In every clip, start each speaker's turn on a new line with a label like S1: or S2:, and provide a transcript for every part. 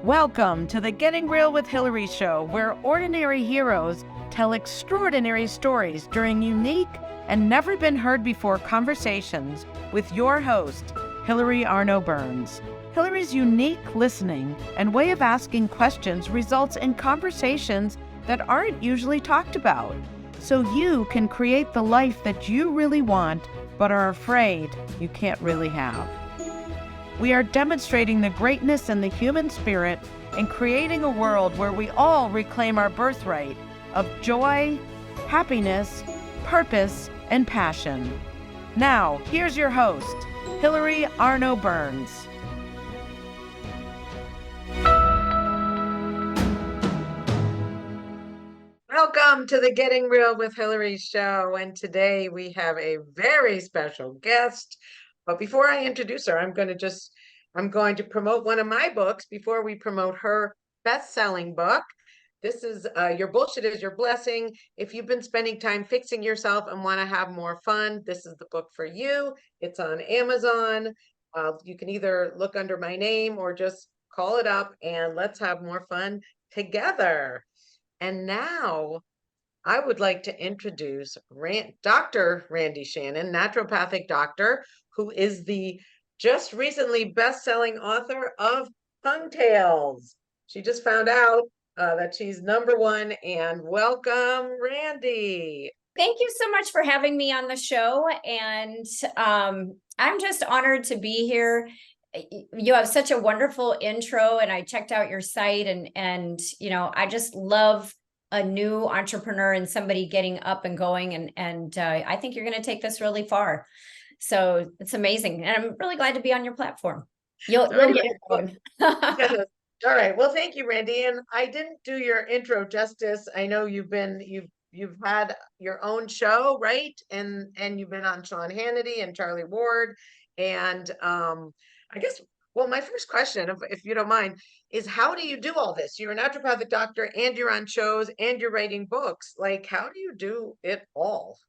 S1: Welcome to the Getting Real with Hilary show, where ordinary heroes tell extraordinary stories during unique and never been heard before conversations with your host, Hilary Arno Burns. Hilary's unique listening and way of asking questions results in conversations that aren't usually talked about, so you can create the life that you really want but are afraid you can't really have. We are demonstrating the greatness in the human spirit and creating a world where we all reclaim our birthright of joy, happiness, purpose, and passion. Now, here's your host, Hilary Arno Burns. Welcome to the Getting Real with Hilary show, and today we have a very special guest. But before I introduce her, I'm going to promote one of my books before we promote her best-selling book. This is Your Bullshit is Your Blessing. If you've been spending time fixing yourself and want to have more fun, this is the book for you. It's on Amazon. You can either look under my name or just call it up and let's have more fun together. And now I would like to introduce Dr. Randi Shannon, naturopathic doctor, who is the just recently best-selling author of Tongue Tales. She just found out that she's #1, and welcome, Randi.
S2: Thank you so much for having me on the show, and I'm just honored to be here. You have such a wonderful intro, and I checked out your site, and I just love a new entrepreneur and somebody getting up and going, and I think you're going to take this really far. So it's amazing, and I'm really glad to be on your platform. You'll get it going.
S1: All right. Well, thank you, Randi. And I didn't do your intro justice. I know you've had your own show, right? And you've been on Sean Hannity and Charlie Ward. And I guess, well, my first question, if you don't mind, is how do you do all this? You're a naturopathic doctor and you're on shows and you're writing books. Like, how do you do it all?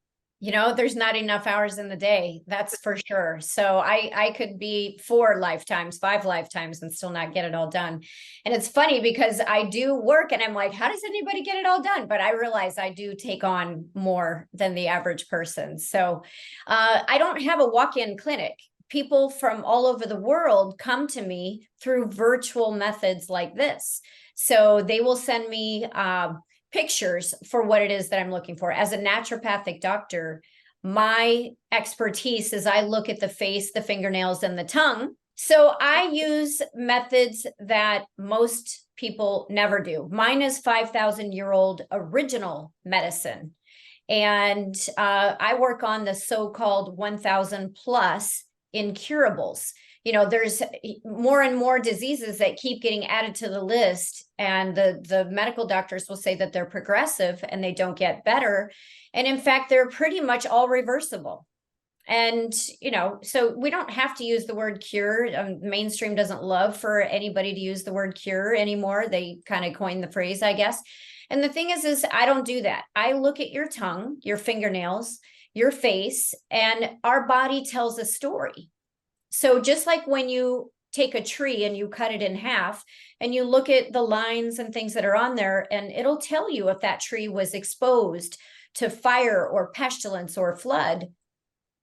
S2: There's not enough hours in the day, that's for sure. So I could be 4 lifetimes, 5 lifetimes and still not get it all done. And it's funny because I do work and I'm like, how does anybody get it all done? But I realize I do take on more than the average person. So I don't have a walk-in clinic. People from all over the world come to me through virtual methods like this. So they will send me pictures for what it is that I'm looking for. As a naturopathic doctor, my expertise is I look at the face, the fingernails, and the tongue. So I use methods that most people never do. Mine is 5,000-year-old original medicine. And I work on the so-called 1,000 plus incurables. There's more and more diseases that keep getting added to the list, and the medical doctors will say that they're progressive and they don't get better. And in fact, they're pretty much all reversible. And, so we don't have to use the word cure. Mainstream doesn't love for anybody to use the word cure anymore. They kind of coined the phrase, I guess. And the thing is I don't do that. I look at your tongue, your fingernails, your face, and our body tells a story. So just like when you take a tree and you cut it in half and you look at the lines and things that are on there, and it'll tell you if that tree was exposed to fire or pestilence or flood.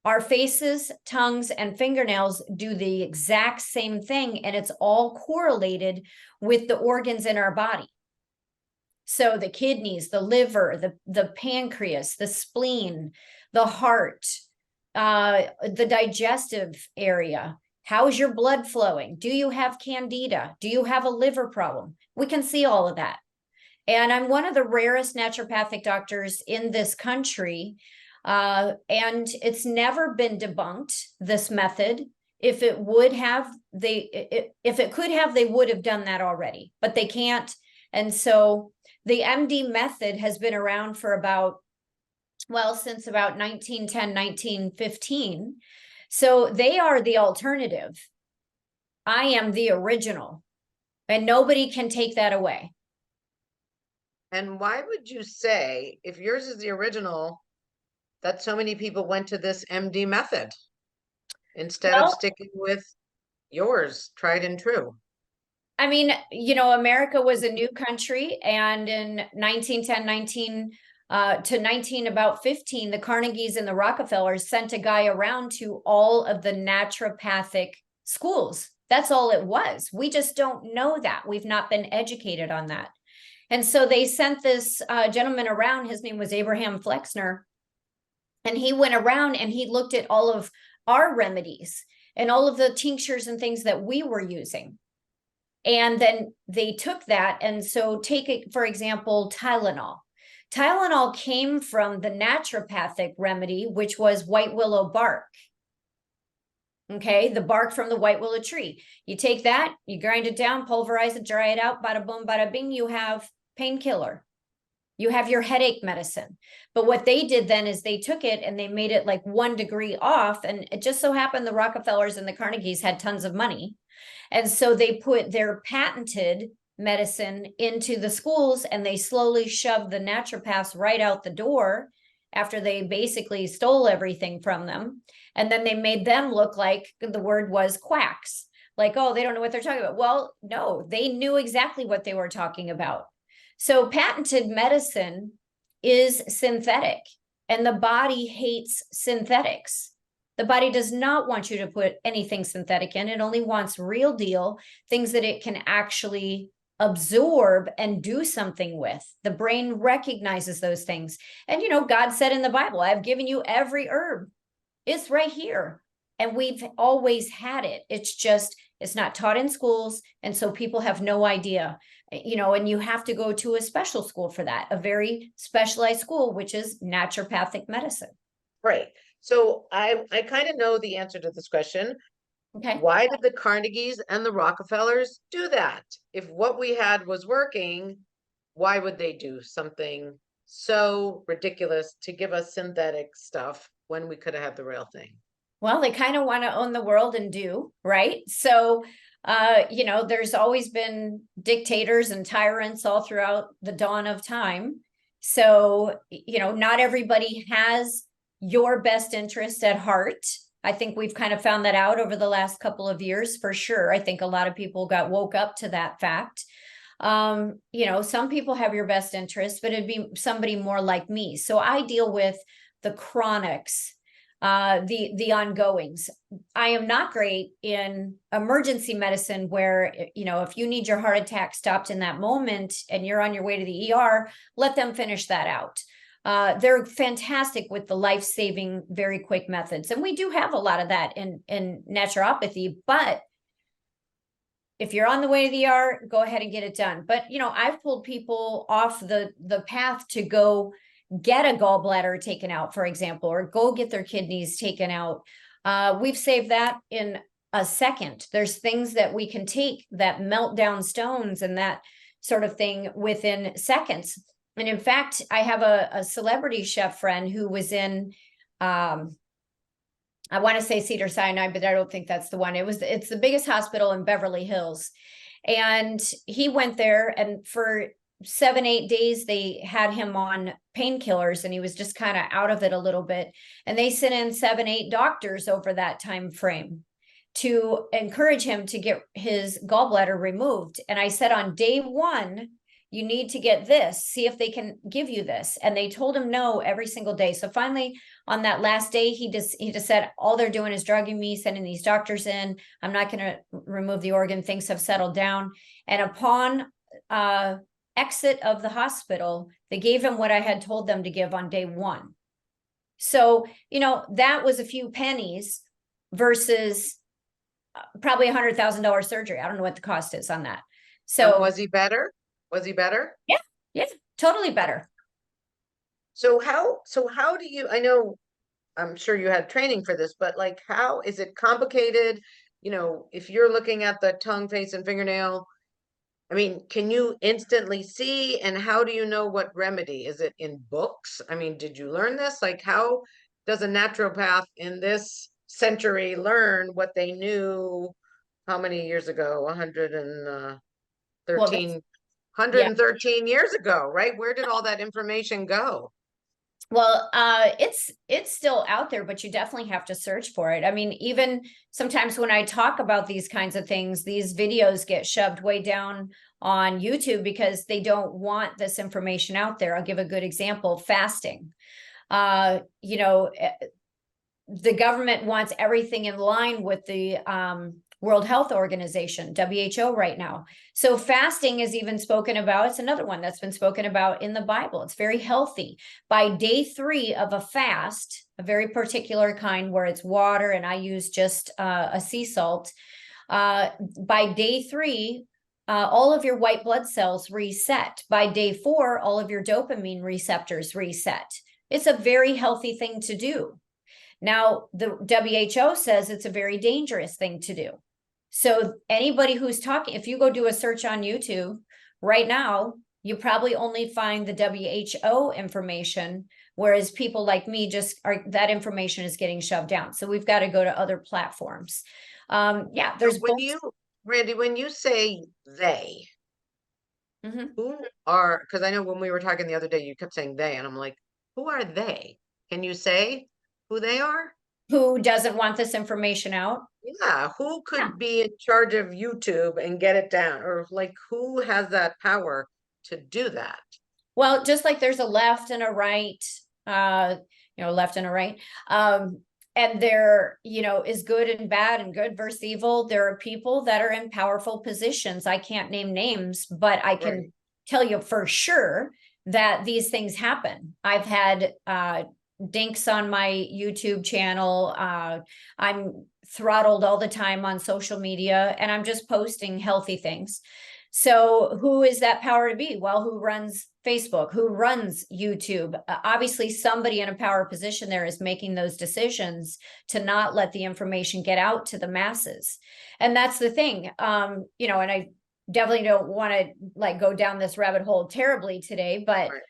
S2: Our faces, tongues, and fingernails do the exact same thing, and it's all correlated with the organs in our body. So the kidneys, the liver, the pancreas, the spleen, the heart, the digestive area. How is your blood flowing? Do you have candida? Do you have a liver problem? We can see all of that. And I'm one of the rarest naturopathic doctors in this country. And it's never been debunked, this method. If it could have, they would have done that already, but they can't. And so the MD method has been around for since about 1910, 1915. So they are the alternative. I am the original, and nobody can take that away.
S1: And why would you say, if yours is the original, that so many people went to this MD method instead of sticking with yours, tried and true?
S2: I mean, America was a new country, and in 1910, to 19 about 15, the Carnegies and the Rockefellers sent a guy around to all of the naturopathic schools. That's all it was. We just don't know that. We've not been educated on that. And so they sent this gentleman around. His name was Abraham Flexner. And he went around and he looked at all of our remedies and all of the tinctures and things that we were using. And then they took that. And so take it, for example, Tylenol. Tylenol came from the naturopathic remedy, which was white willow bark. Okay, the bark from the white willow tree. You take that, you grind it down, pulverize it, dry it out, bada boom, bada bing, you have painkiller. You have your headache medicine. But what they did then is they took it and they made it like 1 degree off. And it just so happened the Rockefellers and the Carnegies had tons of money. And so they put their patented medicine into the schools, and they slowly shoved the naturopaths right out the door after they basically stole everything from them. And then they made them look like the word was quacks. Like, oh, they don't know what they're talking about. Well, no, they knew exactly what they were talking about. So patented medicine is synthetic, and the body hates synthetics. The body does not want you to put anything synthetic in. It only wants real deal, things that it can actually absorb and do something with. The brain recognizes those things. And, God said in the Bible, I've given you every herb. It's right here. And we've always had it. It's not taught in schools. And so people have no idea, and you have to go to a special school for that, a very specialized school, which is naturopathic medicine.
S1: Right. So I kind of know the answer to this question.
S2: Okay.
S1: Why did the Carnegies and the Rockefellers do that? If what we had was working, why would they do something so ridiculous to give us synthetic stuff when we could have had the real thing?
S2: Well, they kind of want to own the world and do, right? So, there's always been dictators and tyrants all throughout the dawn of time. So, not everybody has your best interest at heart. I think we've kind of found that out over the last couple of years, for sure. I think a lot of people got woke up to that fact. Some people have your best interest, but it'd be somebody more like me. So I deal with the chronics, the ongoings. I am not great in emergency medicine where, if you need your heart attack stopped in that moment and you're on your way to the ER, let them finish that out. They're fantastic with the life-saving, very quick methods. And we do have a lot of that in naturopathy, but if you're on the way to the ER, go ahead and get it done. But, I've pulled people off the path to go get a gallbladder taken out, for example, or go get their kidneys taken out. We've saved that in a second. There's things that we can take that melt down stones and that sort of thing within seconds. And in fact, I have a celebrity chef friend who was in, I want to say Cedars-Sinai, but I don't think that's the one. It's the biggest hospital in Beverly Hills. And he went there, and for 7-8 days, they had him on painkillers, and he was just kind of out of it a little bit. And they sent in 7-8 doctors over that time frame to encourage him to get his gallbladder removed. And I said, on day 1, you need to get this, see if they can give you this. And they told him no every single day. So finally, on that last day, he just said, all they're doing is drugging me, sending these doctors in. I'm not going to remove the organ. Things have settled down. And upon exit of the hospital, they gave him what I had told them to give on day 1. So, that was a few pennies versus probably $100,000 surgery. I don't know what the cost is on that. So
S1: and was he better? Was he better?
S2: Yeah, totally better.
S1: So how do you, I know, I'm sure you had training for this, but like, how is it complicated? If you're looking at the tongue, face, and fingernail, I mean, can you instantly see? And how do you know what remedy? Is it in books? I mean, did you learn this? Like, how does a naturopath in this century learn what they knew how many years ago? 113
S2: Yeah.
S1: 113 years ago, right? Where did all that information go?
S2: Well, it's still out there, but you definitely have to search for it. I mean, even sometimes when I talk about these kinds of things, these videos get shoved way down on YouTube because they don't want this information out there. I'll give a good example, fasting. You know, the government wants everything in line with the World Health Organization, WHO, right now. So fasting is even spoken about. It's another one that's been spoken about in the Bible. It's very healthy. By day 3 of a fast, a very particular kind where it's water, and I use just a sea salt. By day 3, all of your white blood cells reset. By day 4, all of your dopamine receptors reset. It's a very healthy thing to do. Now, the WHO says it's a very dangerous thing to do. So anybody who's talking, if you go do a search on YouTube right now, you probably only find the WHO information, whereas people like me just are, that information is getting shoved down. So we've got to go to other platforms. Yeah, there's
S1: when you, Randy, when you say they, who are, because I know when we were talking the other day, you kept saying they, and I'm like, who are they? Can you say who they are?
S2: Who doesn't want this information out?
S1: Yeah, who could
S2: Yeah.
S1: be in charge of YouTube and get it down? Or like who has that power to do that?
S2: Well, just like there's a left and a right, left and a right. And there, is good and bad and good versus evil. There are people that are in powerful positions. I can't name names, but I can
S1: Right.
S2: tell you for sure that these things happen. I've had dinks on my YouTube channel. I'm throttled all the time on social media, and I'm just posting healthy things. So who is that power to be? Well, who runs Facebook? Who runs YouTube? Obviously, somebody in a power position there is making those decisions to not let the information get out to the masses. And that's the thing. And I definitely don't want to like go down this rabbit hole terribly today, but
S1: Right.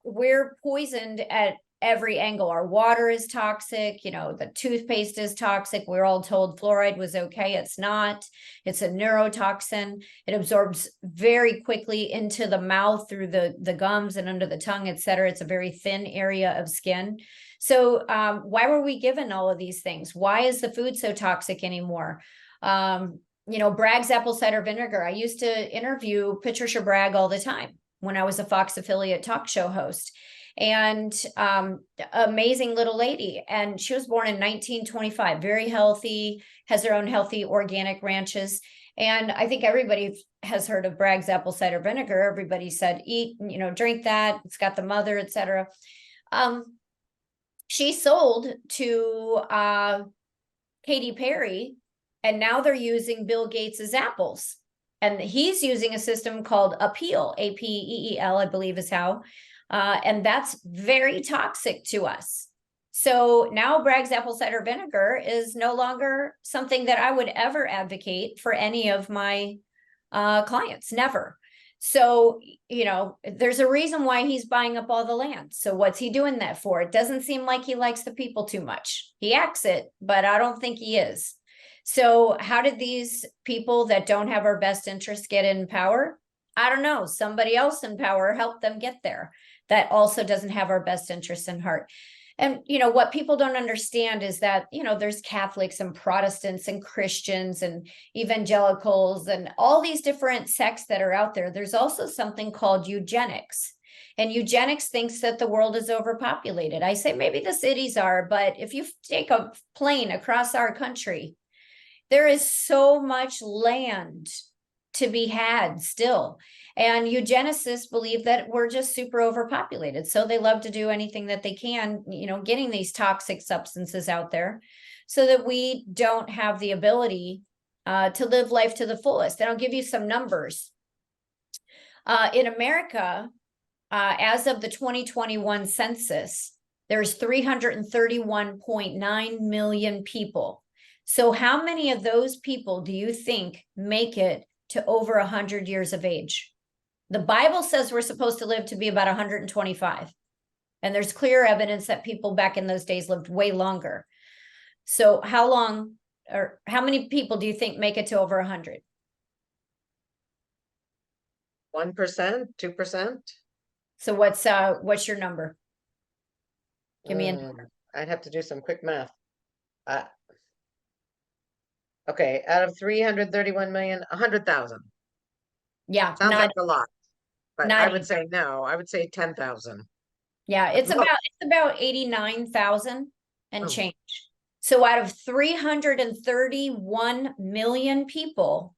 S2: we're poisoned at every angle. Our water is toxic, the toothpaste is toxic. We're all told fluoride was okay. It's not. It's a neurotoxin. It absorbs very quickly into the mouth through the gums and under the tongue, etc. It's a very thin area of skin. So why were we given all of these things? Why is the food so toxic anymore? Bragg's apple cider vinegar. I used to interview Patricia Bragg all the time when I was a Fox affiliate talk show host, and amazing little lady. And she was born in 1925, very healthy, has her own healthy organic ranches. And I think everybody has heard of Bragg's apple cider vinegar. Everybody said, eat, drink that. It's got the mother, etc. She sold to Katy Perry, and now they're using Bill Gates's apples. And he's using a system called Apeel, APEEL, I believe is how. And that's very toxic to us. So now Bragg's apple cider vinegar is no longer something that I would ever advocate for any of my clients, never. So, there's a reason why he's buying up all the land. So what's he doing that for? It doesn't seem like he likes the people too much. He acts it, but I don't think he is. So how did these people that don't have our best interests get in power? I don't know. Somebody else in power helped them get there that also doesn't have our best interests in heart. And, what people don't understand is that, there's Catholics and Protestants and Christians and evangelicals and all these different sects that are out there. There's also something called eugenics. And eugenics thinks that the world is overpopulated. I say maybe the cities are, but if you take a plane across our country, there is so much land to be had still. And eugenicists believe that we're just super overpopulated. So they love to do anything that they can, getting these toxic substances out there so that we don't have the ability to live life to the fullest. And I'll give you some numbers. In America, as of the 2021 census, there's 331.9 million people. So how many of those people do you think make it to over 100 years of age? The Bible says we're supposed to live to be about 125. And there's clear evidence that people back in those days lived way longer. So how long or how many people do you think make it to over 100?
S1: 1%, 2%?
S2: So what's your number? Give me a
S1: I'd have to do some quick math. Uh, okay, out of 331 million, 100,000.
S2: yeah,
S1: Sounds like a lot, but I
S2: not
S1: would
S2: even.
S1: say no. I would say 10,000
S2: Yeah,
S1: at most.
S2: it's about 89,000 and
S1: Oh,
S2: change. So out of 331 million people,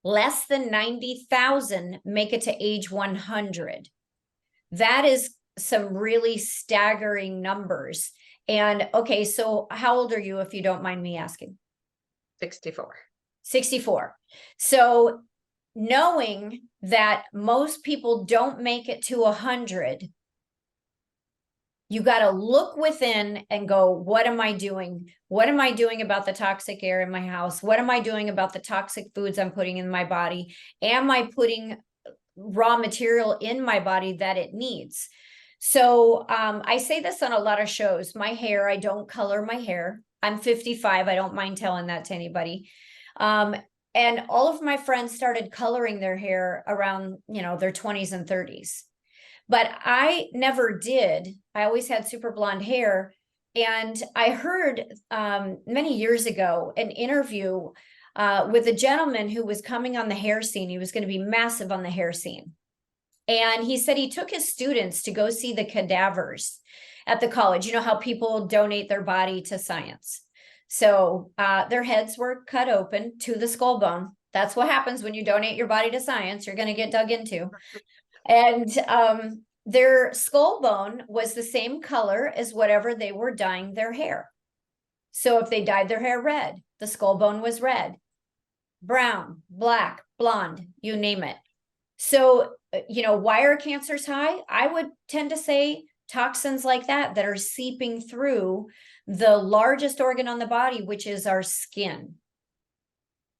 S2: less than 90,000 make it to age 100. That is some really staggering numbers. And okay, so how old are you, if you don't mind me asking?
S1: 64.
S2: 64. So knowing that most people don't make it to 100, you got to look within and go, what am I doing? What am I doing about the toxic air in my house? What am I doing about the toxic foods I'm putting in my body? Am I putting raw material in my body that it needs? So I say this on a lot of shows. My hair, I don't color my hair. I'm 55. I don't mind telling that to anybody. And all of my friends started coloring their hair around, their 20s and 30s. But I never did. I always had super blonde hair. And I heard many years ago an interview with a gentleman who was coming on the hair scene. He was going to be massive on the hair scene. And he said he took his students to go see the cadavers at the college. You know how people donate their body to science. So their heads were cut open to the skull bone. That's what happens when you donate your body to science. You're going to get dug into. And their skull bone was the same color as whatever they were dyeing their hair. So if they dyed their hair red, the skull bone was red, brown, black, blonde, you name it. So, why are cancers high? I would tend to say toxins like that are seeping through the largest organ on the body, which is our skin.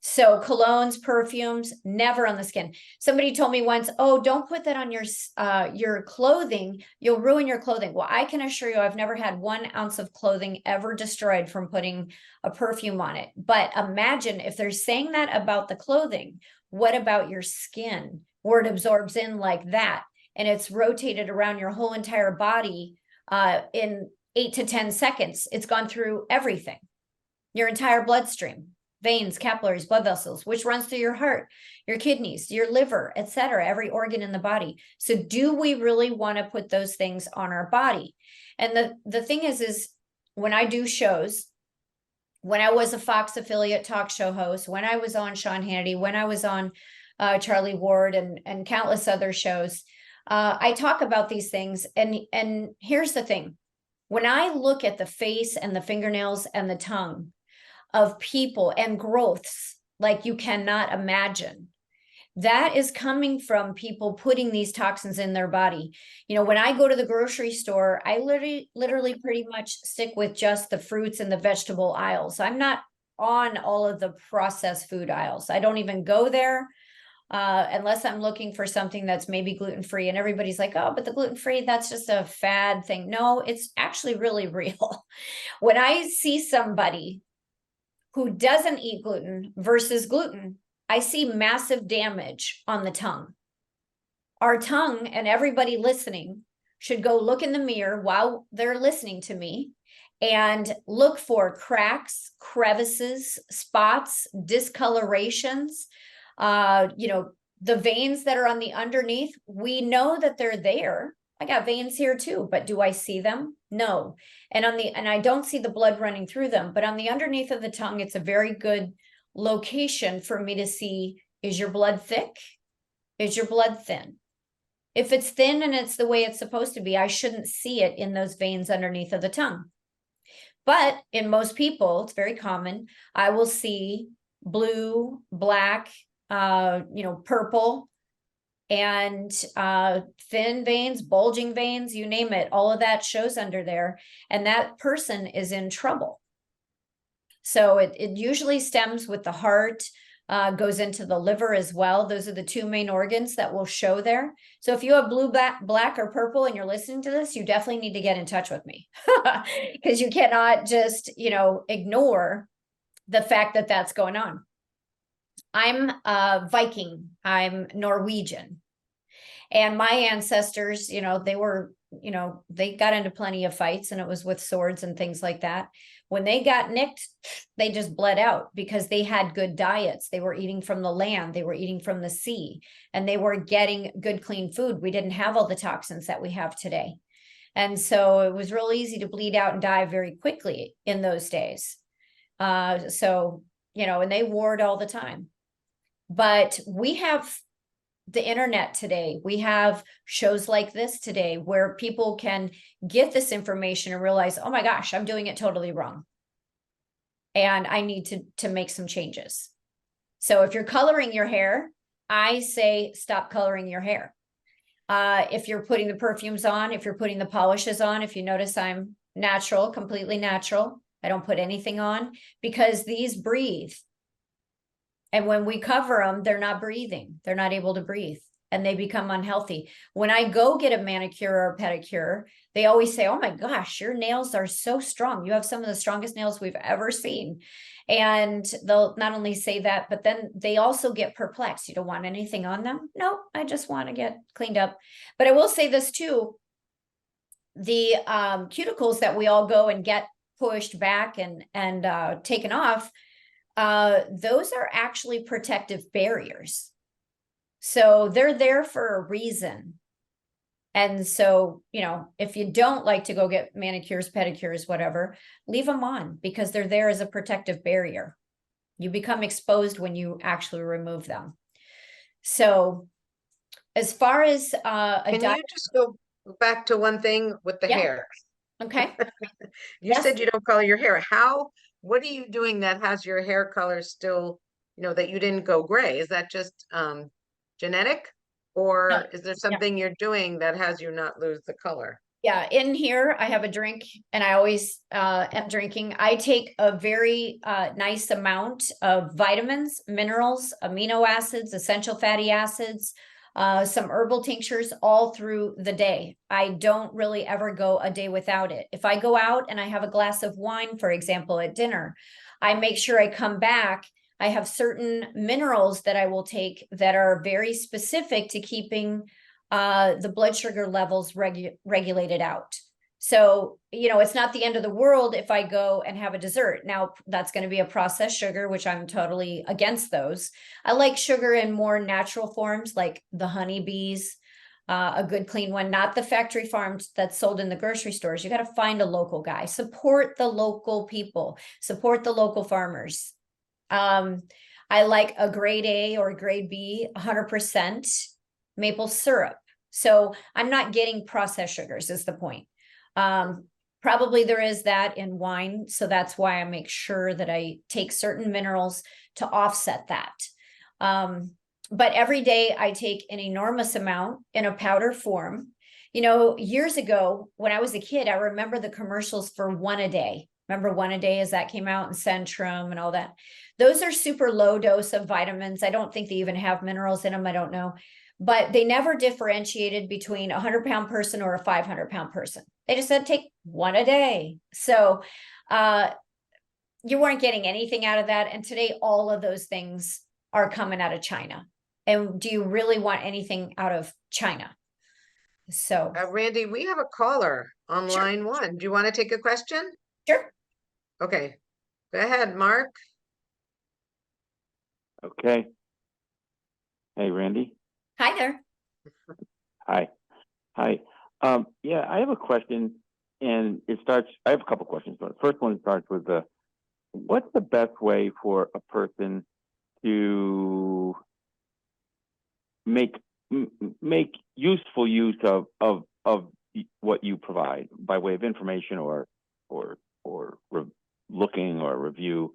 S2: So colognes, perfumes, never on the skin. Somebody told me once, oh, don't put that on your clothing. You'll ruin your clothing. Well, I can assure you, I've never had 1 ounce of clothing ever destroyed from putting a perfume on it. But imagine if they're saying that about the clothing, what about your skin, where it absorbs in like that? And it's rotated around your whole entire body in 8 to 10 seconds. It's gone through everything, your entire bloodstream. Veins, capillaries, blood vessels, which runs through your heart, your kidneys, your liver, etc., every organ in the body. So do we really want to put those things on our body? And the thing is when I do shows, when I was a Fox affiliate talk show host, when I was on Sean Hannity, when I was on Charlie Ward and countless other shows, I talk about these things. And here's the thing. When I look at the face and the fingernails and the tongue of people and growths like you cannot imagine, that is coming from people putting these toxins in their body. When I go to the grocery store, I literally pretty much stick with just the fruits and the vegetable aisles. I'm not on all of the processed food aisles. I don't even go there unless I'm looking for something that's maybe gluten-free. And everybody's like, oh, but the gluten-free, that's just a fad thing. No, it's actually really real. When I see somebody who doesn't eat gluten versus gluten, I see massive damage on the tongue. Our tongue, and everybody listening should go look in the mirror while they're listening to me and look for cracks, crevices, spots, discolorations, the veins that are on the underneath. We know that they're there. I got veins here too, but do I see them? No. And I don't see the blood running through them, but on the underneath of the tongue, it's a very good location for me to see, is your blood thick? Is your blood thin? If it's thin and it's the way it's supposed to be, I shouldn't see it in those veins underneath of the tongue. But in most people, it's very common. I will see blue, black, purple, and thin veins, bulging veins, you name it, all of that shows under there. And that person is in trouble. So it usually stems with the heart, goes into the liver as well. Those are the two main organs that will show there. So if you have blue, black, or purple and you're listening to this, you definitely need to get in touch with me because you cannot just, ignore the fact that that's going on. I'm Viking. I'm Norwegian. And my ancestors, they were, they got into plenty of fights, and it was with swords and things like that. When they got nicked, they just bled out because they had good diets. They were eating from the land, they were eating from the sea, and they were getting good, clean food. We didn't have all the toxins that we have today. And so it was real easy to bleed out and die very quickly in those days. And they warred all the time. But we have the internet today. We have shows like this today where people can get this information and realize, oh my gosh, I'm doing it totally wrong, and I need to make some changes. So if you're coloring your hair, I say stop coloring your hair. If you're putting the perfumes on, if you're putting the polishes on, if you notice I'm natural, completely natural, I don't put anything on, because these breathe. And when we cover them, they're not breathing. They're not able to breathe, and they become unhealthy. When I go get a manicure or a pedicure, they always say, oh my gosh, your nails are so strong. You have some of the strongest nails we've ever seen. And they'll not only say that, but then they also get perplexed. You don't want anything on them? No, I just want to get cleaned up. But I will say this too. The cuticles that we all go and get pushed back and taken off, those are actually protective barriers. So they're there for a reason. And so, if you don't like to go get manicures, pedicures, whatever, leave them on, because they're there as a protective barrier. You become exposed when you actually remove them. So as far as
S1: Can you just go back to one thing with the hair?
S2: Okay.
S1: You said you don't color your hair. What are you doing that has your hair color still, that you didn't go gray? Is that just genetic? Or is there something you're doing that has you not lose the color?
S2: Yeah, in here I have a drink, and I always am drinking. I take a very nice amount of vitamins, minerals, amino acids, essential fatty acids, some herbal tinctures all through the day. I don't really ever go a day without it. If I go out and I have a glass of wine, for example, at dinner, I make sure I come back. I have certain minerals that I will take that are very specific to keeping the blood sugar levels regulated out. So, it's not the end of the world if I go and have a dessert. Now, that's going to be a processed sugar, which I'm totally against those. I like sugar in more natural forms, like the honeybees, a good clean one, not the factory farms that's sold in the grocery stores. You got to find a local guy. Support the local people, support the local farmers. I like a grade A or a grade B, 100% maple syrup. So I'm not getting processed sugars is the point. Probably there is that in wine. So that's why I make sure that I take certain minerals to offset that. But every day I take an enormous amount in a powder form. Years ago when I was a kid, I remember the commercials for One a Day. Remember One a Day as that came out, and Centrum and all that. Those are super low dose of vitamins. I don't think they even have minerals in them. I don't know. But they never differentiated between a 100-pound person or a 500-pound person. They just said, take one a day. So you weren't getting anything out of that. And today, all of those things are coming out of China. And do you really want anything out of China? So,
S1: Randy, we have a caller on
S2: Sure.
S1: line one. Do you want to take a question?
S2: Sure.
S1: Okay, go ahead, Mark.
S3: Okay. Hey, Randy.
S2: Hi there.
S3: Hi. Yeah, I have a question, and I have a couple questions, but the first one starts with what's the best way for a person to make useful use of what you provide by way of information or looking or review,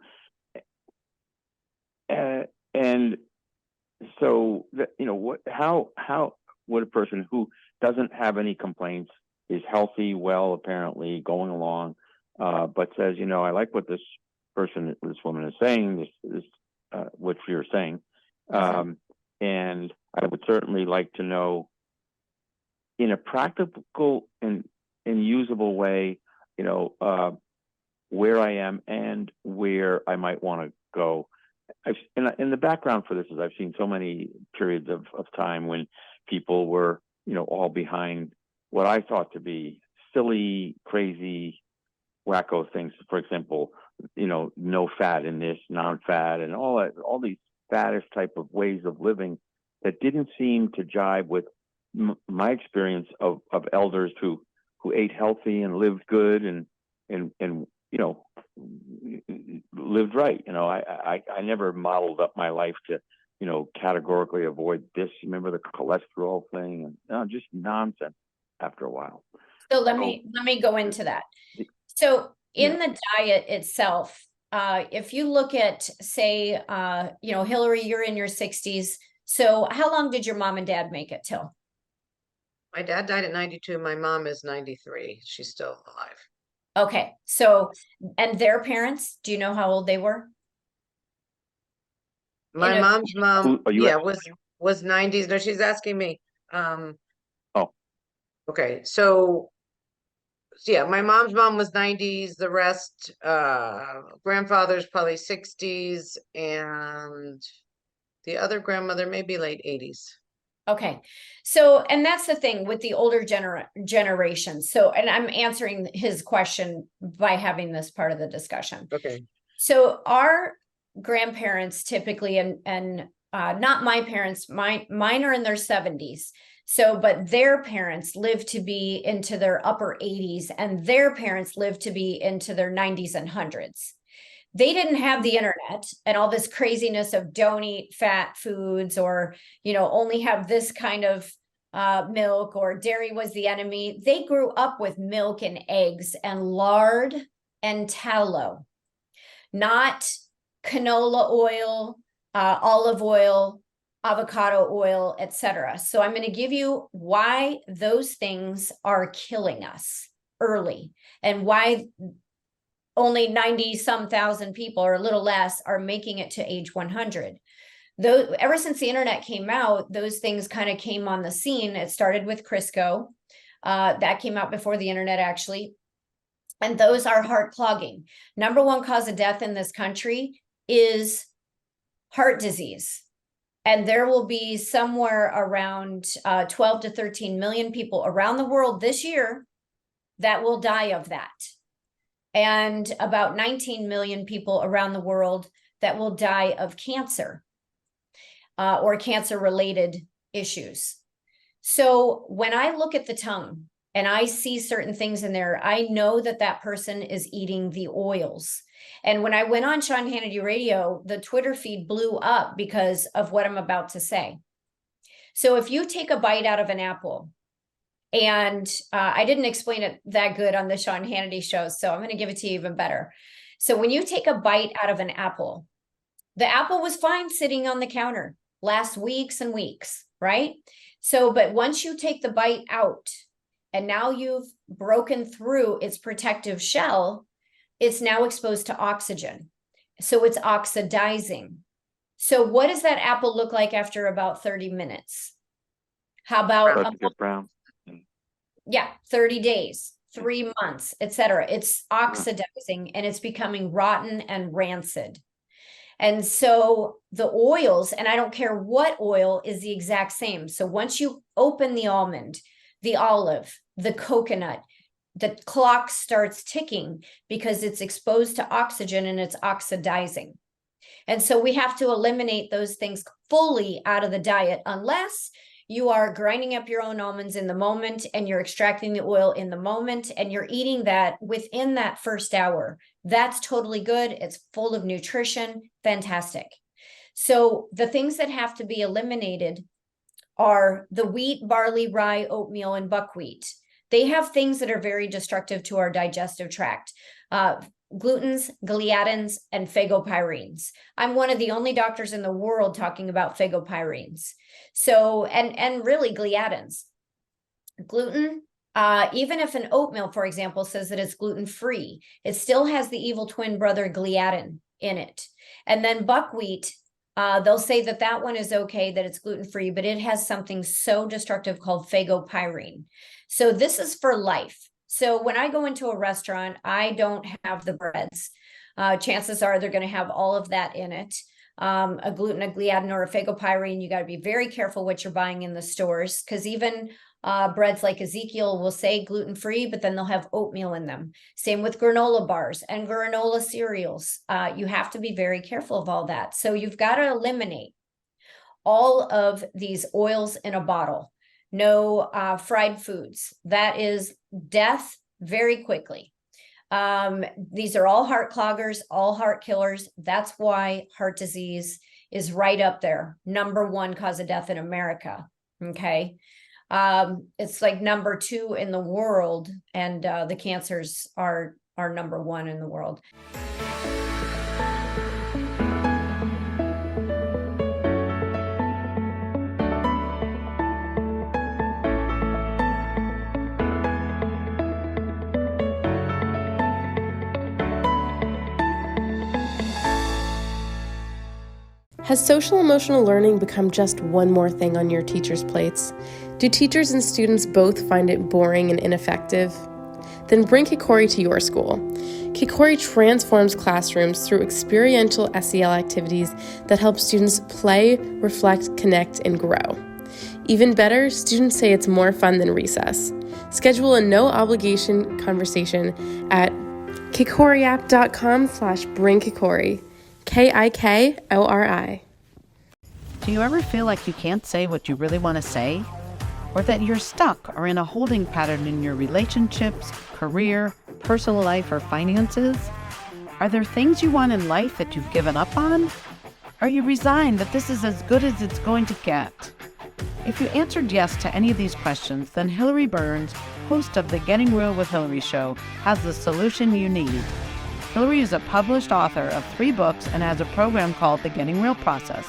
S3: and so how would a person who doesn't have any complaints, is healthy, well, apparently going along, but says, I like what this woman is saying, what you're saying, and I would certainly like to know, in a practical and usable way, where I am and where I might want to go. In the background for this is I've seen so many periods of time when people were, all behind what I thought to be silly, crazy, wacko things. For example, no fat in this, non-fat, and all these faddish type of ways of living that didn't seem to jive with my experience of elders who ate healthy and lived good and lived right. I never modeled up my life to categorically avoid this. Remember the cholesterol thing, and just nonsense after a while.
S2: So let me go into that. So in the diet itself, if you look at, say, Hilary, you're in your 60s. So how long did your mom and dad make it till?
S1: My dad died at 92. My mom is 93. She's still alive.
S2: Okay. So, and their parents, do you know how old they were?
S1: My mom's mom,
S3: yeah,
S1: was 90s. No, she's asking me.
S3: Oh.
S1: Okay. So yeah, my mom's mom was 90s. The rest, grandfather's probably 60s, and the other grandmother maybe late 80s.
S2: Okay. So, and that's the thing with the older generation. So, and I'm answering his question by having this part of the discussion.
S1: Okay.
S2: So our grandparents typically, and not my parents, mine are in their 70s. So, but their parents lived to be into their upper 80s, and their parents lived to be into their 90s and 100s. They didn't have the internet and all this craziness of don't eat fat foods, or, only have this kind of milk, or dairy was the enemy. They grew up with milk and eggs and lard and tallow, not canola oil, olive oil, avocado oil, etc. So I'm going to give you why those things are killing us early, and why only 90 some thousand people, or a little less, are making it to age 100. Though ever since the internet came out, those things kind of came on the scene. It started with Crisco. That came out before the internet, actually. And those are heart clogging. Number one cause of death in this country is heart disease. And there will be somewhere around 12 to 13 million people around the world this year that will die of that. And about 19 million people around the world that will die of cancer, or cancer-related issues. So when I look at the tongue and I see certain things in there, I know that that person is eating the oils. And when I went on Sean Hannity Radio, the Twitter feed blew up because of what I'm about to say. So if you take a bite out of an apple, and I didn't explain it that good on the Sean Hannity show, so I'm going to give it to you even better. So when you take a bite out of an apple, the apple was fine sitting on the counter, lasts weeks and weeks, right? So, but once you take the bite out, and now you've broken through its protective shell, it's now exposed to oxygen. So it's oxidizing. So what does that apple look like after about 30 minutes? How about
S3: brown?
S2: Yeah, 30 days, 3 months, etc. It's oxidizing and it's becoming rotten and rancid. And so the oils, and I don't care what oil, is the exact same. So once you open the almond, the olive, the coconut, the clock starts ticking because it's exposed to oxygen and it's oxidizing. And so we have to eliminate those things fully out of the diet, unless you are grinding up your own almonds in the moment and you're extracting the oil in the moment and you're eating that within that first hour. That's totally good. It's full of nutrition. Fantastic. So the things that have to be eliminated are the wheat, barley, rye, oatmeal, and buckwheat. They have things that are very destructive to our digestive tract. Glutens, gliadins, and phagopyrenes. I'm one of the only doctors in the world talking about phagopyrenes. So, and really gliadins. Gluten, even if an oatmeal, for example, says that it's gluten-free, it still has the evil twin brother gliadin in it. And then buckwheat, they'll say that that one is okay, that it's gluten-free, but it has something so destructive called phagopyrene. So this is for life. So when I go into a restaurant, I don't have the breads. Chances are they're going to have all of that in it. a gluten, a gliadin, or a phagopyrene. You got to be very careful what you're buying in the stores, because even breads like Ezekiel will say gluten-free, but then they'll have oatmeal in them. Same with granola bars and granola cereals. You have to be very careful of all that. So you've got to eliminate all of these oils in a bottle. No fried foods. That is death very quickly. These are all heart cloggers, all heart killers. That's why heart disease is right up there. #1 cause of death in America. Okay. It's like #2 in the world, and the cancers are #1 in the world.
S4: Has social emotional learning become just one more thing on your teachers' plates? Do teachers and students both find it boring and ineffective? Then bring Kikori to your school. Kikori transforms classrooms through experiential SEL activities that help students play, reflect, connect, and grow. Even better, students say it's more fun than recess. Schedule a no-obligation conversation at kikoriapp.com/bringkikori. KIKORI.
S5: Do you ever feel like you can't say what you really want to say? Or that you're stuck or in a holding pattern in your relationships, career, personal life, or finances? Are there things you want in life that you've given up on? Are you resigned that this is as good as it's going to get? If you answered yes to any of these questions, then Hilary Burns, host of the Getting Real with Hilary show, has the solution you need. Hilary is a published author of 3 books and has a program called the Getting Real Process.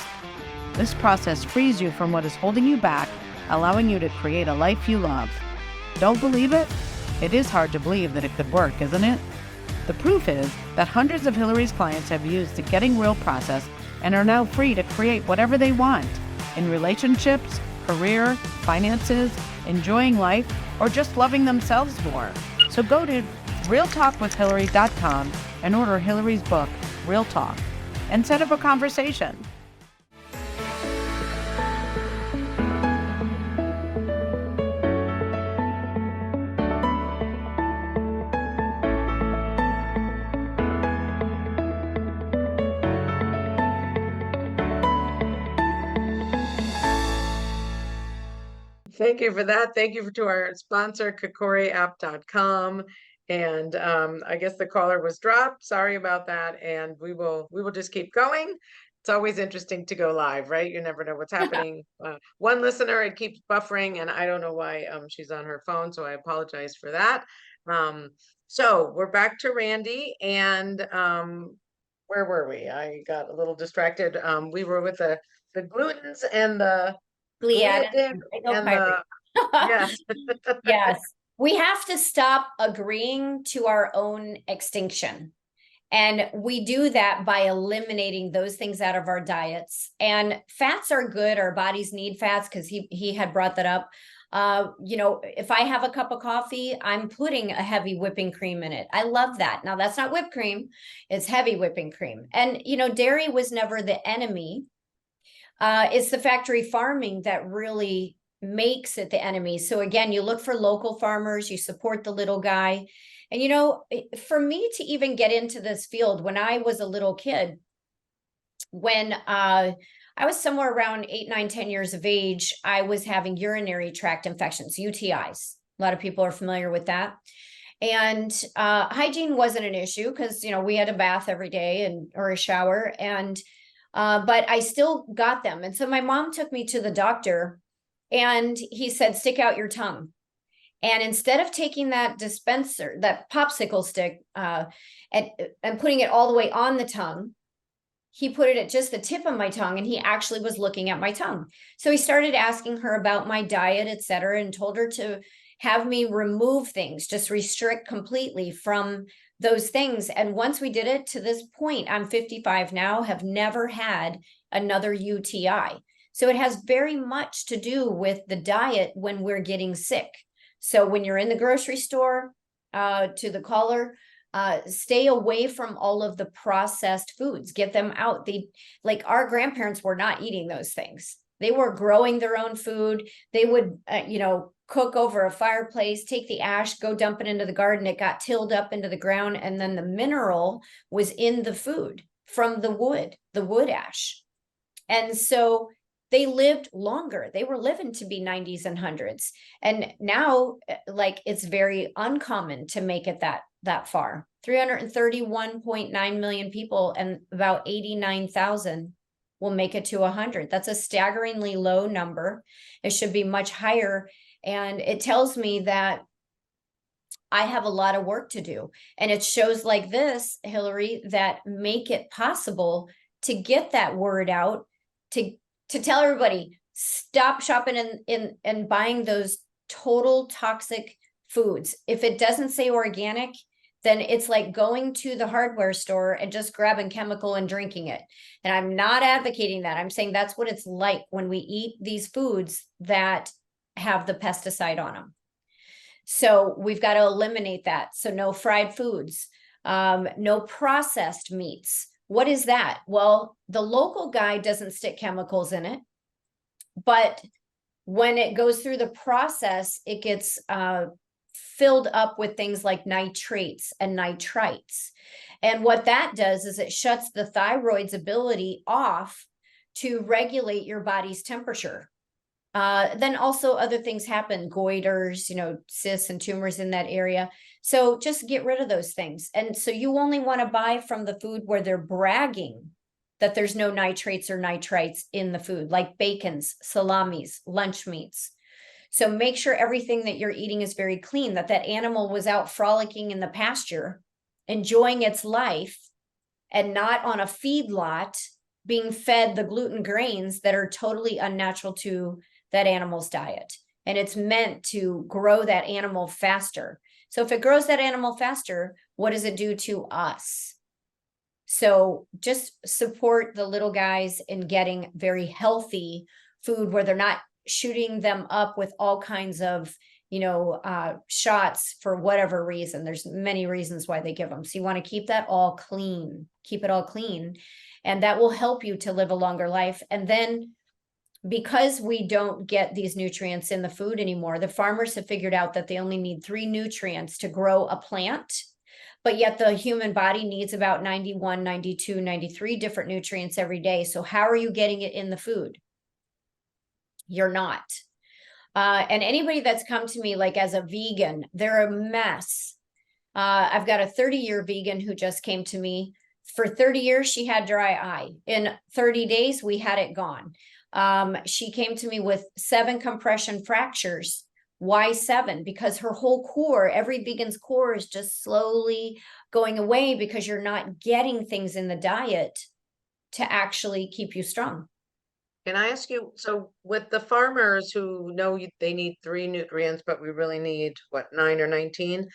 S5: This process frees you from what is holding you back, allowing you to create a life you love. Don't believe it? It is hard to believe that it could work, isn't it? The proof is that hundreds of Hilary's clients have used the Getting Real process and are now free to create whatever they want in relationships, career, finances, enjoying life, or just loving themselves more. So go to realtalkwithhilary.com and order Hilary's book, Real Talk, and set up a conversation.
S1: Thank you for that. Thank you to our sponsor, kikoriapp.com. And I guess the caller was dropped. Sorry about that. And we will just keep going. It's always interesting to go live, right? You never know what's happening. One listener, it keeps buffering, and I don't know why she's on her phone, so I apologize for that. So we're back to Randi, and where were we? I got a little distracted. We were with the glutens and the
S2: Gliadin
S1: and the yes.
S2: Yes. We have to stop agreeing to our own extinction. And we do that by eliminating those things out of our diets. And fats are good. Our bodies need fats, because he had brought that up. If I have a cup of coffee, I'm putting a heavy whipping cream in it. I love that. Now, that's not whipped cream. It's heavy whipping cream. And, dairy was never the enemy. It's the factory farming that really makes it the enemy. So again, you look for local farmers, you support the little guy. And for me to even get into this field when I was a little kid, when I was somewhere around 8, 9, 10 years of age, I was having urinary tract infections, UTIs. A lot of people are familiar with that. And hygiene wasn't an issue, because we had a bath every day or a shower, and but I still got them. And so my mom took me to the doctor, and he said, stick out your tongue. And instead of taking that dispenser, that popsicle stick, and putting it all the way on the tongue, he put it at just the tip of my tongue, and he actually was looking at my tongue. So he started asking her about my diet, et cetera, and told her to have me remove things, just restrict completely from those things. And once we did it, to this point, I'm 55 now, have never had another UTI. So it has very much to do with the diet when we're getting sick. So when you're in the grocery store, to the caller, Stay away from all of the processed foods, get them out. Like our grandparents were not eating those things. They were growing their own food. They would, cook over a fireplace, take the ash, go dump it into the garden. It got tilled up into the ground. And then the mineral was in the food from the wood ash. And so they lived longer. They were living to be 90s and 100s. And now, like, it's very uncommon to make it that far. 331.9 million people, and about 89,000 will make it to 100. That's a staggeringly low number. It should be much higher. And it tells me that I have a lot of work to do. And it shows like this, Hilary, that make it possible to get that word out, to tell everybody, stop shopping and buying those total toxic foods. If it doesn't say organic, then it's like going to the hardware store and just grabbing chemical and drinking it. And I'm not advocating that. I'm saying that's what it's like when we eat these foods that have the pesticide on them. So we've got to eliminate that. So no fried foods, no processed meats. What is that? Well, the local guy doesn't stick chemicals in it, but when it goes through the process, it gets filled up with things like nitrates and nitrites. And what that does is it shuts the thyroid's ability off to regulate your body's temperature. Then also other things happen, goiters, cysts and tumors in that area. So just get rid of those things. And so you only want to buy from the food where they're bragging that there's no nitrates or nitrites in the food, like bacons, salamis, lunch meats. So make sure everything that you're eating is very clean, that animal was out frolicking in the pasture, enjoying its life, and not on a feedlot being fed the gluten grains that are totally unnatural to that animal's diet. And it's meant to grow that animal faster. So if it grows that animal faster, what does it do to us? So just support the little guys in getting very healthy food where they're not shooting them up with all kinds of, shots for whatever reason. There's many reasons why they give them. So you want to keep that all clean, keep it all clean. And that will help you to live a longer life. And then because we don't get these nutrients in the food anymore, the farmers have figured out that they only need 3 nutrients to grow a plant, but yet the human body needs about 91, 92, 93 different nutrients every day. So how are you getting it in the food? You're not. And anybody that's come to me like as a vegan, they're a mess. I've got a 30-year vegan who just came to me. For 30 years, she had dry eye. In 30 days, we had it gone. She came to me with 7 compression fractures. Why 7? Because her whole core, every vegan's core is just slowly going away because you're not getting things in the diet to actually keep you strong.
S1: Can I ask you, so with the farmers who know they need 3 nutrients, but we really need, 9 or 19?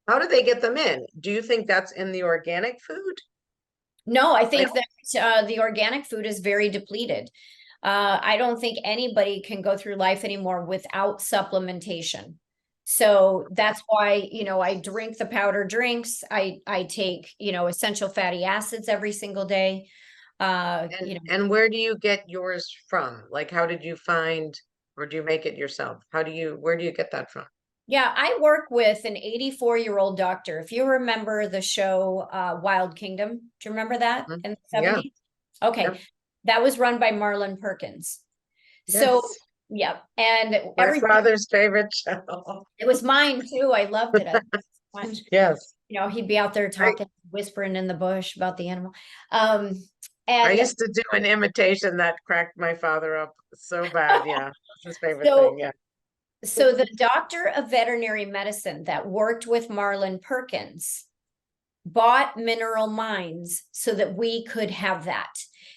S1: How do they get them in? Do you think that's in the organic food?
S2: No, I think that the organic food is very depleted. I don't think anybody can go through life anymore without supplementation. So that's why, I drink the powder drinks. I take, essential fatty acids every single day.
S1: And where do you get yours from? Like, how did you find, or do you make it yourself? where do you get that from?
S2: Yeah, I work with an 84-year-old doctor. If you remember the show Wild Kingdom, do you remember that in the 70s? Yeah. Okay. Yep. That was run by Marlon Perkins. Yes. So, yeah. And
S1: my father's favorite show.
S2: It was mine too. I loved it.
S1: Yes.
S2: He'd be out there talking, whispering in the bush about the animal. And
S1: I used to do an imitation that cracked my father up so bad. Yeah. It's his favorite thing. Yeah.
S2: So the doctor of veterinary medicine that worked with Marlon Perkins bought mineral mines so that we could have that.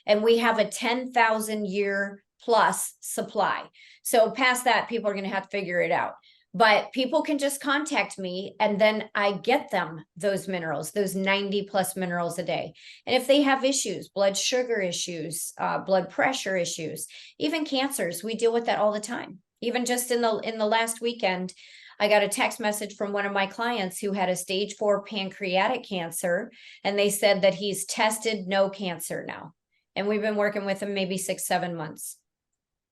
S2: And we have a 10,000 year plus supply. So past that, people are going to have to figure it out. But people can just contact me and then I get them those minerals, those 90 plus minerals a day. And if they have issues, blood sugar issues, blood pressure issues, even cancers, we deal with that all the time. Even just in the last weekend, I got a text message from one of my clients who had a stage 4 pancreatic cancer, and they said that he's tested no cancer now. And we've been working with him maybe 6-7 months.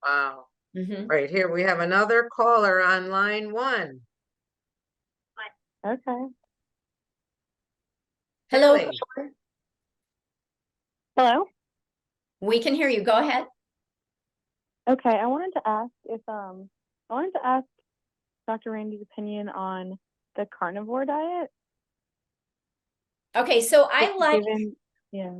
S1: Wow.
S2: Mhm.
S1: Right here, we have another caller on line 1.
S6: Okay.
S2: Hello,
S1: Hilary.
S6: Hello.
S2: we can hear you. Go ahead.
S6: Okay, I wanted to ask Dr. Randy's opinion on the carnivore diet.
S2: Okay, so
S6: Yeah.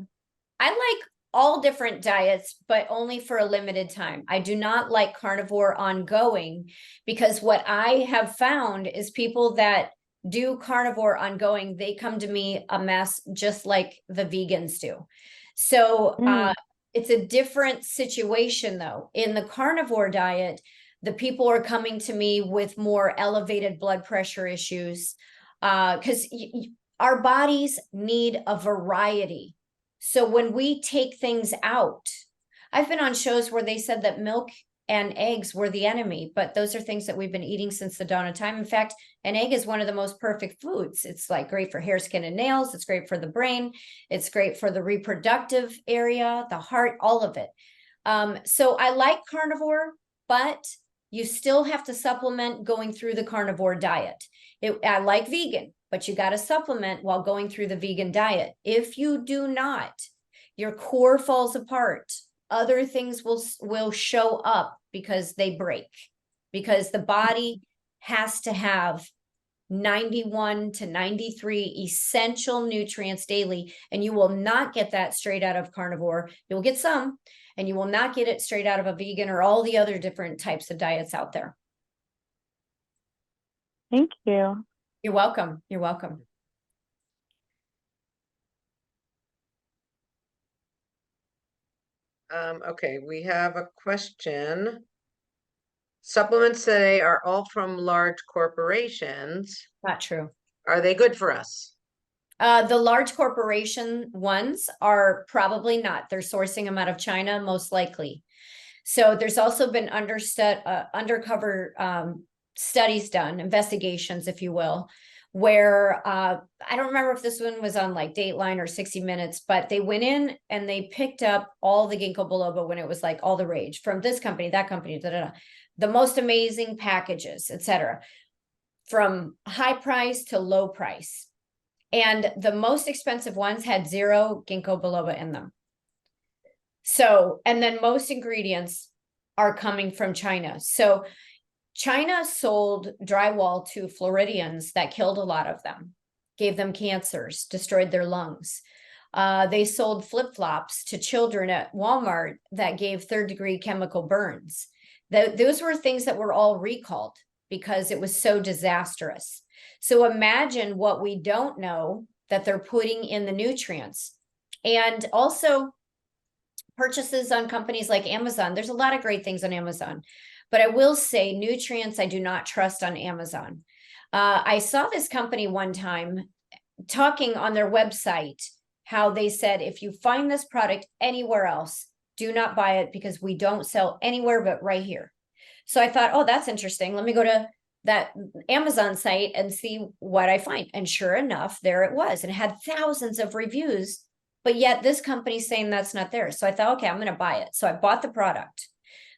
S2: I like all different diets, but only for a limited time. I do not like carnivore ongoing, because what I have found is people that do carnivore ongoing, they come to me a mess, just like the vegans do. So it's a different situation though. In the carnivore diet, the people are coming to me with more elevated blood pressure issues, because our bodies need a variety. So when we take things out, I've been on shows where they said that milk and eggs were the enemy, but those are things that we've been eating since the dawn of time. In fact, an egg is one of the most perfect foods. It's like great for hair, skin, and nails. It's great for the brain. It's great for the reproductive area, the heart, all of it. So I like carnivore, but you still have to supplement going through the carnivore diet. I like vegan, but you got to supplement while going through the vegan diet. If you do not, your core falls apart. Other things will show up because they break, because the body has to have 91 to 93 essential nutrients daily, and you will not get that straight out of carnivore. You'll get some, and you will not get it straight out of a vegan or all the other different types of diets out there.
S6: Thank you.
S2: You're welcome. You're welcome.
S1: Okay, we have a question. Supplements today are all from large corporations.
S2: Not true.
S1: Are they good for us?
S2: The large corporation ones are probably not. They're sourcing them out of China, most likely. So there's also been undercover studies done, investigations, if you will, where I don't remember if this one was on like Dateline or 60 Minutes, but they went in and they picked up all the ginkgo biloba when it was like all the rage from this company, that company, the most amazing packages, etc., from high price to low price. And the most expensive ones had 0 ginkgo biloba in them. So, and then most ingredients are coming from China. So China sold drywall to Floridians that killed a lot of them, gave them cancers, destroyed their lungs. They sold flip-flops to children at Walmart that gave third-degree chemical burns. Those were things that were all recalled because it was so disastrous. So imagine what we don't know that they're putting in the nutrients. And also purchases on companies like Amazon. There's a lot of great things on Amazon, but I will say nutrients I do not trust on Amazon. I saw this company one time talking on their website how they said, if you find this product anywhere else, do not buy it because we don't sell anywhere but right here. So I thought, oh, that's interesting. Let me go to that Amazon site and see what I find. And sure enough, there it was. And it had thousands of reviews, but yet this company's saying that's not there. So I thought, okay, I'm going to buy it. So I bought the product.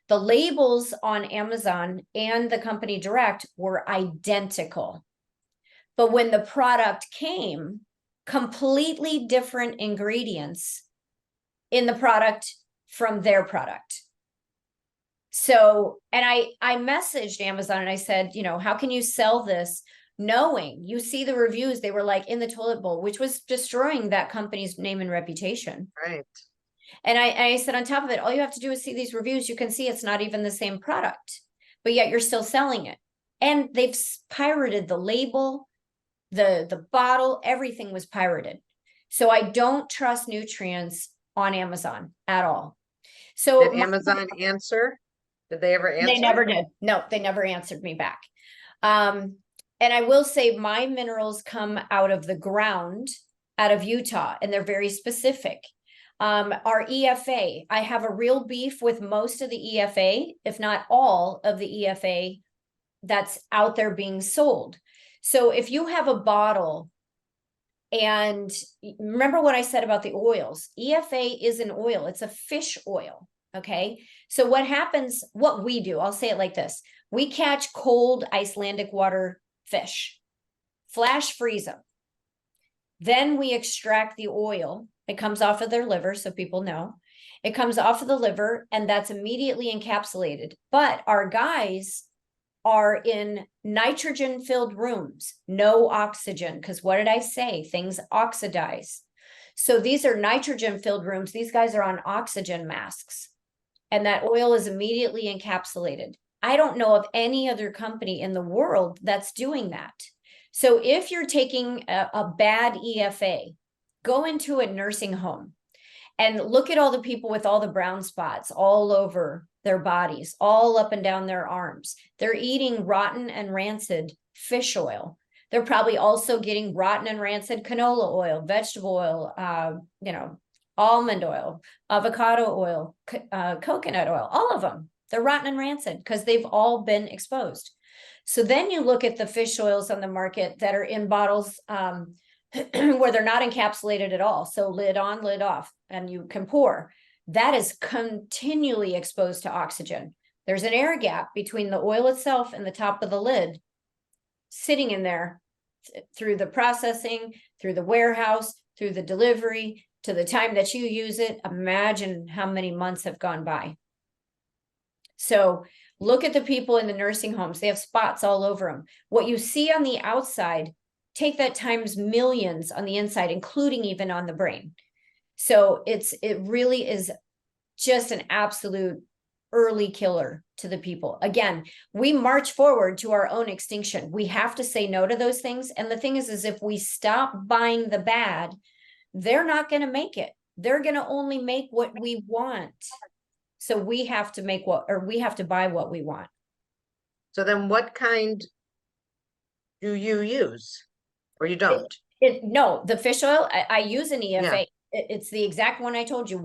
S2: The labels on Amazon and the company direct were identical. But when the product came, completely different ingredients in the product from their product. So, and I messaged Amazon and I said, you know, how can you sell this knowing you see the reviews? They were like in the toilet bowl, which was destroying that company's name and reputation.
S1: Right.
S2: And I said, on top of it, all you have to do is see these reviews. You can see it's not even the same product, but yet you're still selling it. And they've pirated the label, the bottle, everything was pirated. So I don't trust nutrients on Amazon at all. So
S1: Did Amazon answer? Did they ever answer?
S2: They never did. No, they never answered me back. And I will say my minerals come out of the ground, out of Utah, and they're very specific. Our EFA, I have a real beef with most of the EFA, if not all of the EFA that's out there being sold. So if you have a bottle, and remember what I said about the oils, EFA is an oil, it's a fish oil. Okay. So what happens, what we do, I'll say it like this. We catch cold Icelandic water fish, flash freeze them. Then we extract the oil. It comes off of their liver, so people know. It comes off of the liver, and that's immediately encapsulated. But our guys are in nitrogen-filled rooms, no oxygen, because what did I say? Things oxidize. So these are nitrogen-filled rooms. These guys are on oxygen masks, and that oil is immediately encapsulated. I don't know of any other company in the world that's doing that. So if you're taking a bad EFA, go into a nursing home and look at all the people with all the brown spots all over their bodies, all up and down their arms. They're eating rotten and rancid fish oil. They're probably also getting rotten and rancid canola oil, vegetable oil, almond oil, avocado oil, coconut oil, all of them. They're rotten and rancid because they've all been exposed. So then you look at the fish oils on the market that are in bottles where they're not encapsulated at all. So lid on, lid off, and you can pour. That is continually exposed to oxygen. There's an air gap between the oil itself and the top of the lid sitting in there through the processing, through the warehouse, through the delivery, to the time that you use it. Imagine how many months have gone by. So look at the people in the nursing homes. They have spots all over them. What you see on the outside, take that times millions on the inside, including even on the brain. So it really is just an absolute early killer to the people. Again, we march forward to our own extinction. We have to say no to those things. And the thing is if we stop buying the bad, they're not going to make it. They're going to only make what we want. So we have to we have to buy what we want.
S1: So then what kind do you use? Or you don't?
S2: No, the fish oil, I use an EFA.
S1: Yeah.
S2: It's the exact one I told you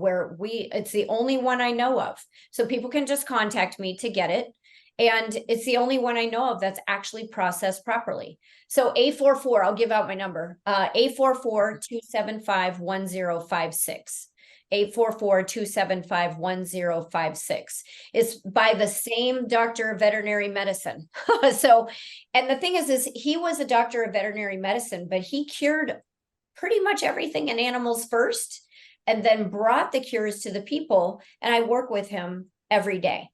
S2: it's the only one I know of. So people can just contact me to get it. And it's the only one I know of that's actually processed properly. So A44, I'll give out my number, A44-275-1056. 844-275-1056. It's by the same doctor of veterinary medicine. So, and the thing is he was a doctor of veterinary medicine, but he cured pretty much everything in animals first, and then brought the cures to the people. And I work with him every day.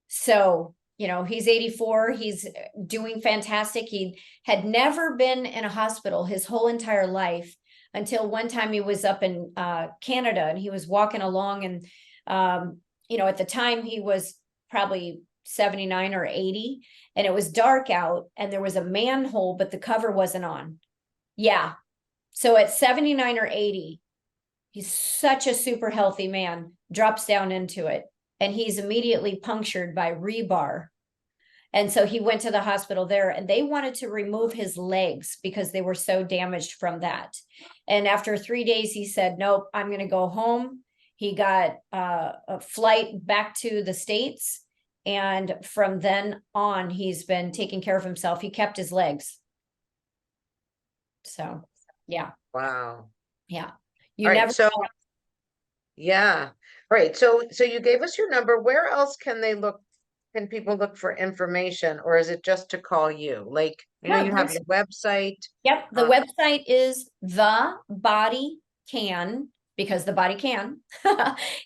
S2: So, he's 84. He's doing fantastic. He had never been in a hospital his whole entire life, until one time he was up in Canada, and he was walking along, and at the time he was probably 79 or 80, and it was dark out, and there was a manhole, but the cover wasn't on. Yeah. So at 79 or 80, he's such a super healthy man, drops down into it, and he's immediately punctured by rebar. And so he went to the hospital there, and they wanted to remove his legs because they were so damaged from that. And after 3 days, he said, nope, I'm going to go home. He got a flight back to the States. And from then on, he's been taking care of himself. He kept his legs. So, yeah.
S1: Wow.
S2: Yeah.
S1: All right, yeah. All right. So you gave us your number. Where else can they look? Can people look for information, or is it just to call you? Like, you have your website.
S2: Yep. The website is The Body Can, because the body can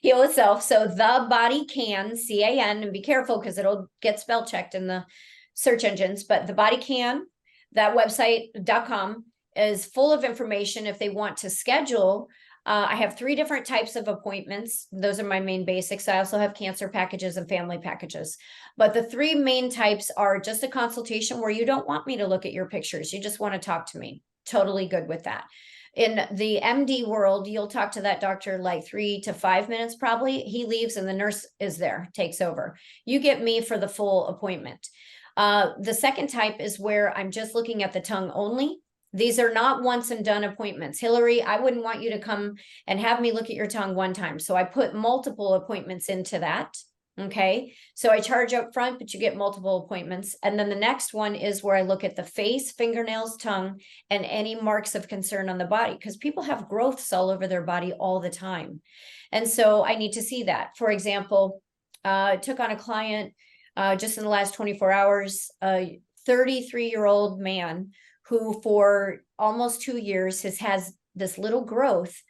S2: heal itself. So The Body Can, CAN, and be careful because it'll get spell checked in the search engines, but The Body Can, that website.com is full of information if they want to schedule. I have 3 different types of appointments. Those are my main basics. I also have cancer packages and family packages. But the 3 main types are just a consultation where you don't want me to look at your pictures. You just want to talk to me. Totally good with that. In the MD world, you'll talk to that doctor like 3 to 5 minutes probably. He leaves and the nurse is there, takes over. You get me for the full appointment. The second type is where I'm just looking at the tongue only. These are not once and done appointments. Hilary, I wouldn't want you to come and have me look at your tongue one time. So I put multiple appointments into that. Okay. So I charge up front, but you get multiple appointments. And then the next one is where I look at the face, fingernails, tongue, and any marks of concern on the body, because people have growths all over their body all the time. And so I need to see that. For example, I took on a client just in the last 24 hours, a 33-year-old man who for almost 2 years has this little growth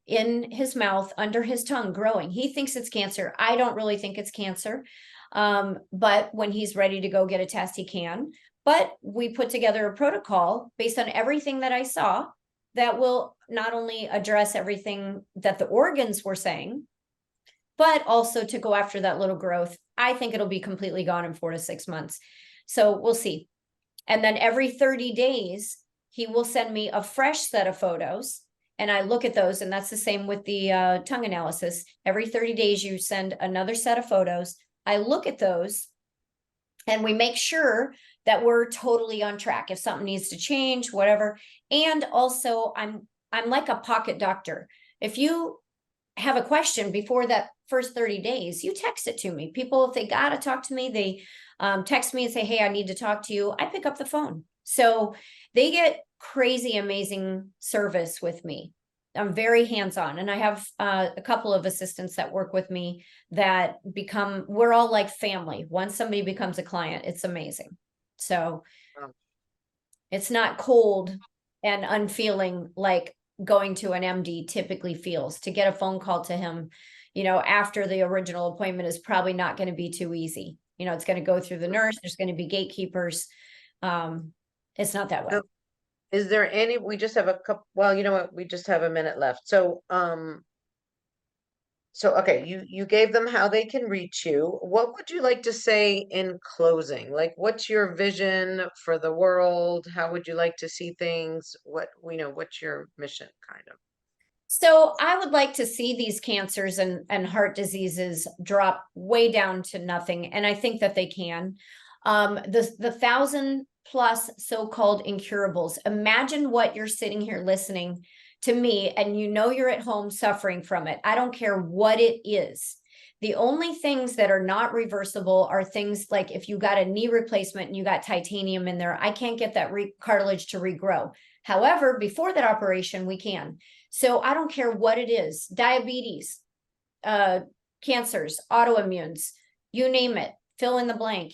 S2: in his mouth, under his tongue, growing. He thinks it's cancer. I don't really think it's cancer. But when he's ready to go get a test, he can. But we put together a protocol based on everything that I saw that will not only address everything that the organs were saying, but also to go after that little growth. I think it'll be completely gone in 4 to 6 months. So we'll see. And then every 30 days, he will send me a fresh set of photos. And I look at those, and that's the same with the tongue analysis. Every 30 days, you send another set of photos. I look at those, and we make sure that we're totally on track. If something needs to change, whatever. And also, I'm like a pocket doctor. If you have a question before that first 30 days, you text it to me. People, if they got to talk to me, they text me and say, hey, I need to talk to you. I pick up the phone. So they get crazy, amazing service with me. I'm very hands-on, and I have a couple of assistants that work with me that we're all like family. Once somebody becomes a client, it's amazing. So it's not cold and unfeeling like going to an MD typically feels. To get a phone call to him, after the original appointment is probably not going to be too easy. It's going to go through the nurse. There's going to be gatekeepers. It's not that way.
S1: Is there any, we just have a couple, well, you know what, we just have a minute left. So, okay, you gave them how they can reach you. What would you like to say in closing? Like, what's your vision for the world? How would you like to see things? What's your mission, kind of?
S2: So I would like to see these cancers and heart diseases drop way down to nothing. And I think that they can. The 1,000+ so-called incurables. Imagine what you're sitting here listening to me, and you're at home suffering from it. I don't care what it is. The only things that are not reversible are things like if you got a knee replacement and you got titanium in there, I can't get that cartilage to regrow. However, before that operation, we can. So I don't care what it is, diabetes, cancers, autoimmunes, you name it, fill in the blank.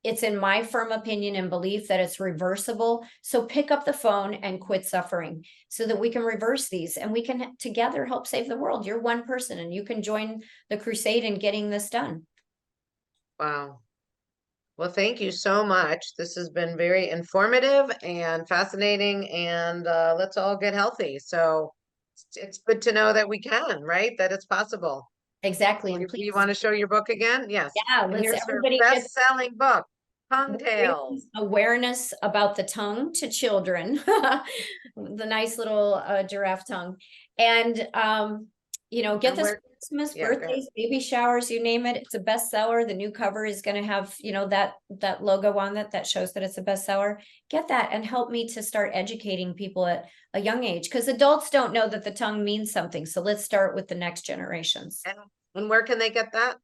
S2: It's in my firm opinion and belief that it's reversible. So pick up the phone and quit suffering so that we can reverse these and we can together help save the world. You're one person and you can join the crusade in getting this done.
S1: Wow. Well, thank you so much. This has been very informative and fascinating, and let's all get healthy. So it's good to know that we can, right? That it's possible.
S2: Exactly. And
S1: you want to show your book again? Yes.
S2: Yeah,
S1: Here's
S2: everybody
S1: her best-selling book, Tongue Tales.
S2: Awareness about the tongue to children. The nice little giraffe tongue. And get this Christmas, birthdays, baby showers, you name it. It's a bestseller. The new cover is going to have, that logo on it that shows that it's a bestseller. Get that and help me to start educating people at a young age, because adults don't know that the tongue means something. So let's start with the next generations.
S1: And where can they get that?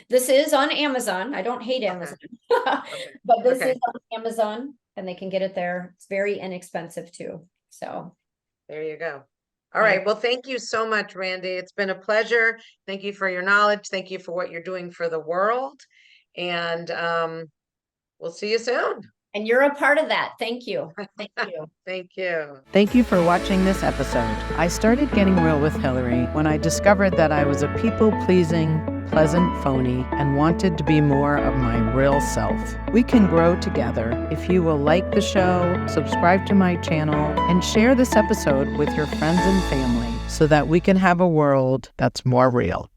S2: This is on Amazon. I don't hate Amazon, but this is on Amazon and they can get it there. It's very inexpensive too. So
S1: there you go. All right. Well, thank you so much, Randi. It's been a pleasure. Thank you for your knowledge. Thank you for what you're doing for the world. And we'll see you soon.
S2: And you're a part of that. Thank you. Thank you.
S1: Thank you.
S5: Thank you for watching this episode. I started getting real with Hilary when I discovered that I was a people-pleasing, pleasant phony and wanted to be more of my real self. We can grow together if you will like the show, subscribe to my channel, and share this episode with your friends and family so that we can have a world that's more real.